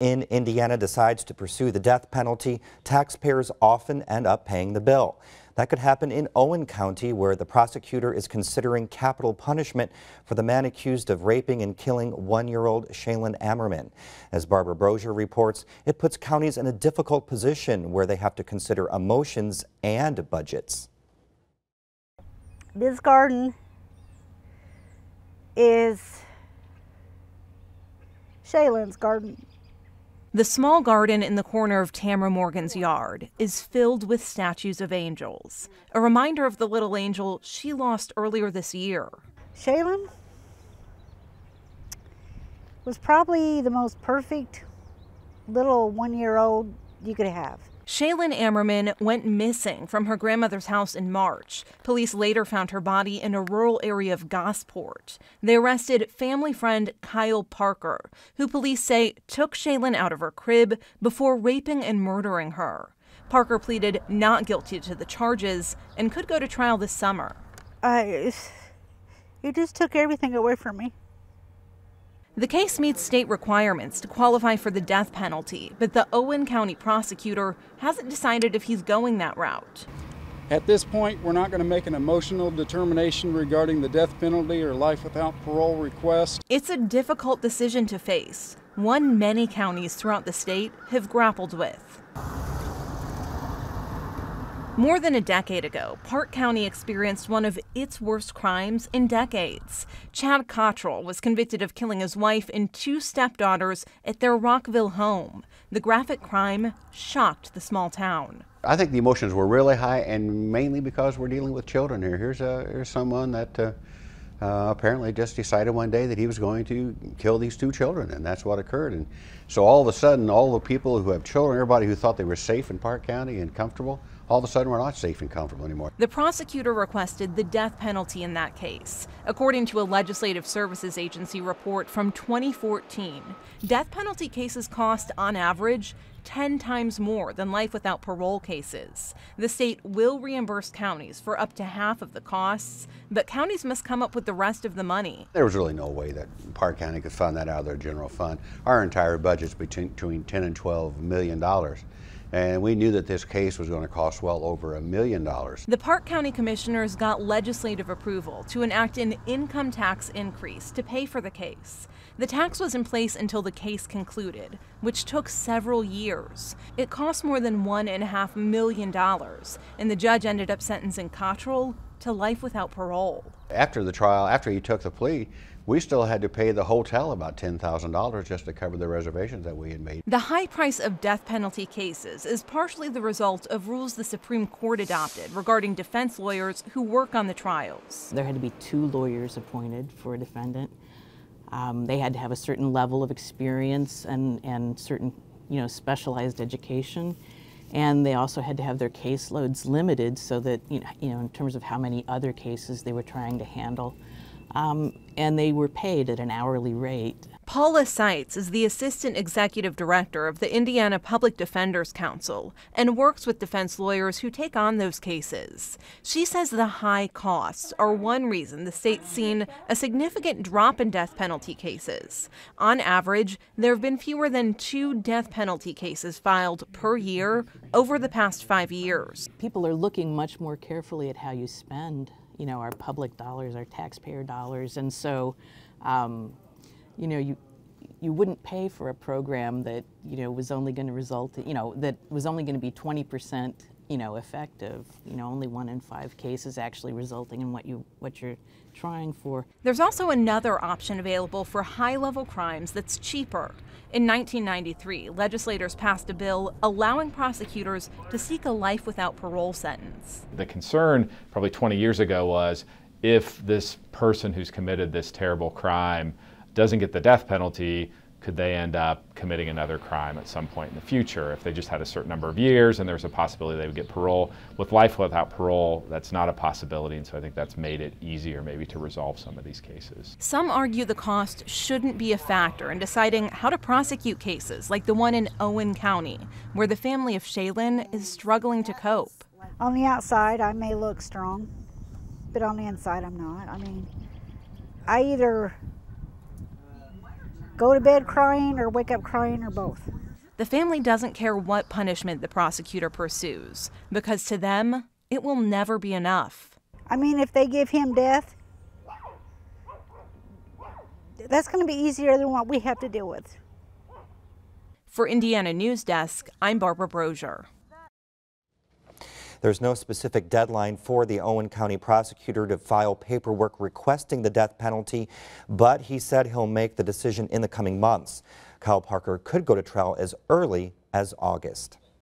In Indiana decides to pursue the death penalty, taxpayers often end up paying the bill. That could happen in Owen County, where the prosecutor is considering capital punishment for the man accused of raping and killing one-year-old Shaylin Ammerman. As Barbara Brozier reports, it puts counties in a difficult position where they have to consider emotions and budgets. This garden is Shaylin's garden. The small garden in the corner of Tamara Morgan's yard is filled with statues of angels, a reminder of the little angel she lost earlier this year. Shaylin was probably the most perfect little one-year-old you could have. Shaylin Ammerman went missing from her grandmother's house in March. Police later found her body in a rural area of Gosport. They arrested family friend Kyle Parker, who police say took Shaylin out of her crib before raping and murdering her. Parker pleaded not guilty to the charges and could go to trial this summer. You just took everything away from me. The case meets state requirements to qualify for the death penalty, but the Owen County prosecutor hasn't decided if he's going that route. At this point, we're not going to make an emotional determination regarding the death penalty or life without parole request. It's a difficult decision to face, one many counties throughout the state have grappled with. More than a decade ago, Park County experienced one of its worst crimes in decades. Chad Cottrell was convicted of killing his wife and two stepdaughters at their Rockville home. The graphic crime shocked the small town. I think the emotions were really high, and mainly because we're dealing with children here. Here's someone that apparently just decided one day that he was going to kill these two children, and that's what occurred. And so all of a sudden, all the people who have children, everybody who thought they were safe in Park County and comfortable, all of a sudden we're not safe and comfortable anymore. The prosecutor requested the death penalty in that case. According to a Legislative Services Agency report from 2014, death penalty cases cost, on average, 10 times more than life without parole cases. The state will reimburse counties for up to half of the costs, but counties must come up with the rest of the money. There was really no way that Park County could fund that out of their general fund. Our entire budget's between $10 and $12 million. And we knew that this case was going to cost well over $1 million. The Park County Commissioners got legislative approval to enact an income tax increase to pay for the case. The tax was in place until the case concluded, which took several years. It cost more than $1.5 million, and the judge ended up sentencing Cottrell to life without parole. After the trial, after he took the plea, we still had to pay the hotel about $10,000 just to cover the reservations that we had made. The high price of death penalty cases is partially the result of rules the Supreme Court adopted regarding defense lawyers who work on the trials. There had to be 2 lawyers appointed for a defendant. They had to have a certain level of experience and certain, specialized education. And they also had to have their caseloads limited so that, in terms of how many other cases they were trying to handle. And they were paid at an hourly rate. Paula Seitz is the Assistant Executive Director of the Indiana Public Defenders Council and works with defense lawyers who take on those cases. She says the high costs are one reason the state's seen a significant drop in death penalty cases. On average, there have been fewer than 2 death penalty cases filed per year over the past 5 years. People are looking much more carefully at how you spend our public dollars, our taxpayer dollars, and so, you wouldn't pay for a program that, was only going to result, that was only going to be 20%, effective. Only 1 in 5 cases actually resulting in what you're trying for. There's also another option available for high-level crimes that's cheaper. In 1993, legislators passed a bill allowing prosecutors to seek a life without parole sentence. The concern probably 20 years ago was if this person who's committed this terrible crime doesn't get the death penalty, could they end up committing another crime at some point in the future if they just had a certain number of years and there's a possibility they would get parole. With life without parole, that's not a possibility, and so I think that's made it easier maybe to resolve some of these cases. Some argue the cost shouldn't be a factor in deciding how to prosecute cases like the one in Owen County, where the family of Shaylin is struggling to cope. On the outside, I may look strong, but on the inside, I'm not. I either go to bed crying or wake up crying or both. The family doesn't care what punishment the prosecutor pursues, because to them, it will never be enough. I mean, if they give him death, that's going to be easier than what we have to deal with. For Indiana News Desk, I'm Barbara Brozier. There's no specific deadline for the Owen County prosecutor to file paperwork requesting the death penalty, but he said he'll make the decision in the coming months. Kyle Parker could go to trial as early as August.